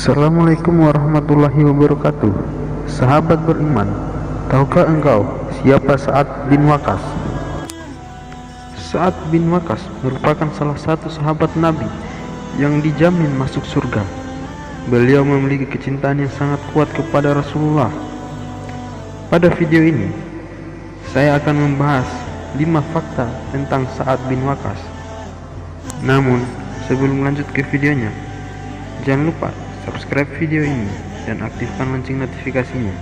Assalamualaikum warahmatullahi wabarakatuh. Sahabat beriman, tahukah engkau siapa Sa'ad bin Waqqas? Sa'ad bin Waqqas merupakan salah satu sahabat Nabi yang dijamin masuk surga. Beliau memiliki kecintaan yang sangat kuat kepada Rasulullah. Pada video ini, saya akan membahas 5 fakta tentang Sa'ad bin Waqqas. Namun, sebelum lanjut ke videonya, jangan lupa subscribe video ini dan aktifkan lonceng notifikasinya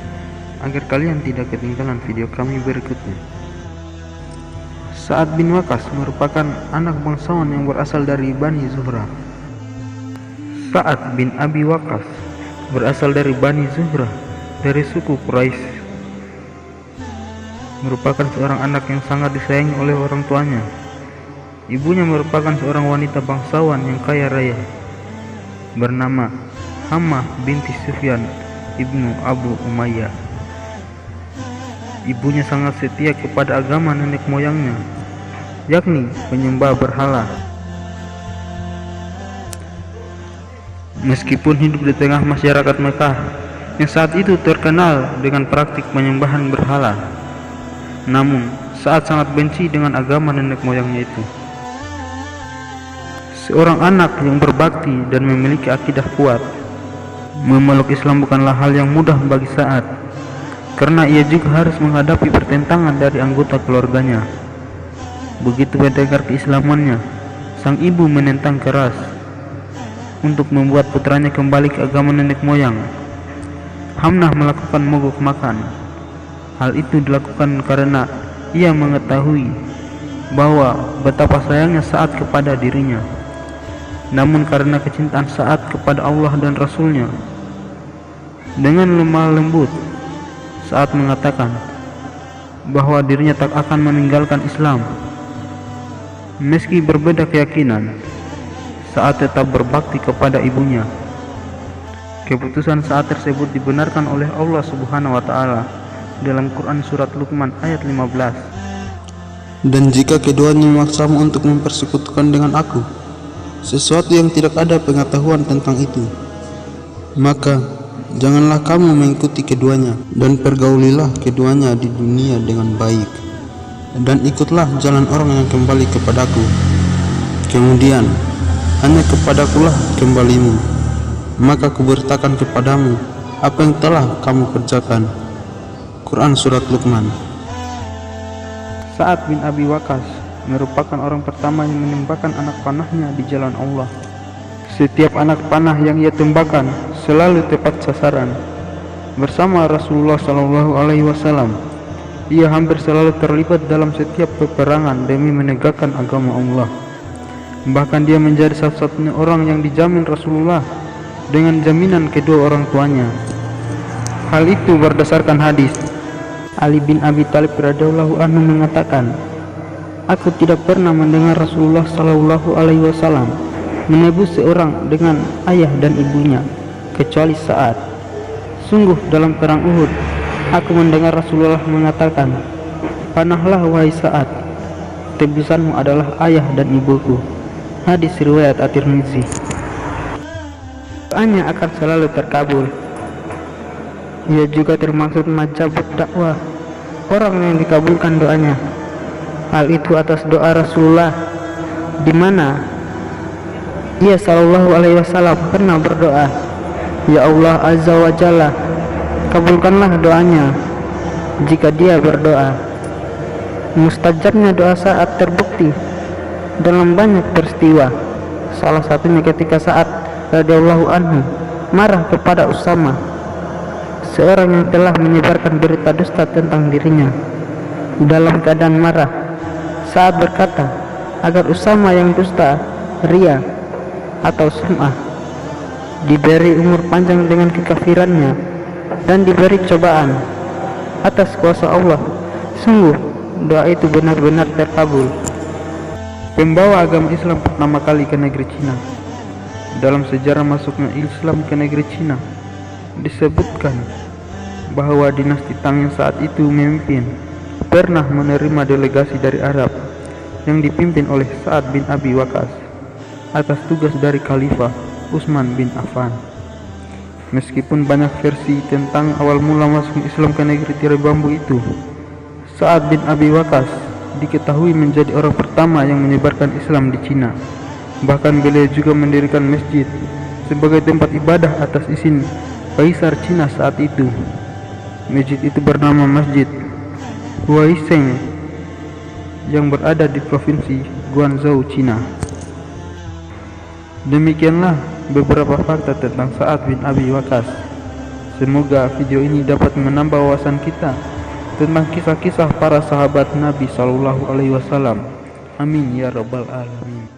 agar kalian tidak ketinggalan video kami berikutnya. Sa'ad bin Waqqas merupakan anak bangsawan yang berasal dari Bani Zuhrah. Sa'ad bin Abi Waqqas berasal dari Bani Zuhrah dari suku Quraisy. Merupakan seorang anak yang sangat disayangi oleh orang tuanya. Ibunya merupakan seorang wanita bangsawan yang kaya raya bernama Hammah binti Sufyan ibnu Abu Umayyah. Ibunya sangat setia kepada agama nenek moyangnya, yakni penyembah berhala. Meskipun hidup di tengah masyarakat Mekah yang saat itu terkenal dengan praktik penyembahan berhala, namun Sa'ad sangat benci dengan agama nenek moyangnya itu. Seorang anak yang berbakti dan memiliki akidah kuat, memeluk Islam bukanlah hal yang mudah bagi Sa'ad, karena ia juga harus menghadapi pertentangan dari anggota keluarganya. Begitu mendengar keislamannya, sang ibu menentang keras untuk membuat putranya kembali ke agama nenek moyang. Hamnah melakukan mogok makan. Hal itu dilakukan karena ia mengetahui bahwa betapa sayangnya Sa'ad kepada dirinya. Namun karena kecintaan Sa'ad kepada Allah dan Rasulnya, dengan lemah lembut Sa'ad mengatakan bahwa dirinya tak akan meninggalkan Islam. Meski berbeda keyakinan, Sa'ad tetap berbakti kepada ibunya. Keputusan Sa'ad tersebut dibenarkan oleh Allah Subhanahu wa Ta'ala dalam Quran surat Luqman ayat 15. Dan jika keduanya memaksamu untuk mempersekutukan dengan aku sesuatu yang tidak ada pengetahuan tentang itu, maka janganlah kamu mengikuti keduanya, dan pergaulilah keduanya di dunia dengan baik, dan ikutlah jalan orang yang kembali kepadaku. Kemudian hanya kepadakulah kembalimu, maka kuberitakan kepadamu apa yang telah kamu kerjakan. Quran surat Luqman. Sa'ad bin Abi Waqqas merupakan orang pertama yang menembakkan anak panahnya di jalan Allah. Setiap anak panah yang ia tembakkan selalu tepat sasaran. Bersama Rasulullah SAW, ia hampir selalu terlibat dalam setiap peperangan demi menegakkan agama Allah. Bahkan dia menjadi satu-satunya orang yang dijamin Rasulullah dengan jaminan kedua orang tuanya. Hal itu berdasarkan hadis. Ali bin Abi Thalib radhiyallahu anhu mengatakan, "Aku tidak pernah mendengar Rasulullah SAW menebus seorang dengan ayah dan ibunya kecuali Sa'ad. Sungguh dalam perang Uhud, aku mendengar Rasulullah mengatakan, 'Panahlah wahai Sa'ad, tebusanmu adalah ayah dan ibuku.'" Hadis riwayat At-Tirmizi. Doanya akan selalu terkabul. Ia juga termasuk majabut dakwah, orang yang dikabulkan doanya. Hal itu atas doa Rasulullah, di mana ia SAW pernah berdoa, "Ya Allah Azza wa Jalla, kabulkanlah doanya jika dia berdoa." Mustajabnya doa Sa'ad terbukti dalam banyak peristiwa. Salah satunya ketika Sa'ad radhiyallahu anhu marah kepada Usama, seorang yang telah menyebarkan berita dusta tentang dirinya. Dalam keadaan marah, Sa'ad berkata agar Usama yang dusta, ria atau sum'ah, diberi umur panjang dengan kekafirannya dan diberi cobaan atas kuasa Allah. Sungguh doa itu benar-benar terkabul. Pembawa agama Islam pertama kali ke negeri Cina. Dalam sejarah masuknya Islam ke negeri Cina, disebutkan bahwa dinasti Tang yang saat itu memimpin pernah menerima delegasi dari Arab yang dipimpin oleh Sa'ad bin Abi Waqqas atas tugas dari Khalifah Utsman bin Affan. Meskipun banyak versi tentang awal mula masuk Islam ke negeri tirai bambu itu, Sa'ad bin Abi Waqqas diketahui menjadi orang pertama yang menyebarkan Islam di Cina. Bahkan beliau juga mendirikan masjid sebagai tempat ibadah atas izin Kaisar Cina saat itu. Masjid itu bernama Masjid Huaisheng yang berada di provinsi Guangzhou, Cina. Demikianlah beberapa fakta tentang Sa'ad bin Abi Waqqas. Semoga video ini dapat menambah wawasan kita tentang kisah-kisah para sahabat Nabi Shallallahu Alaihi Wasallam. Amin ya rabbal alamin.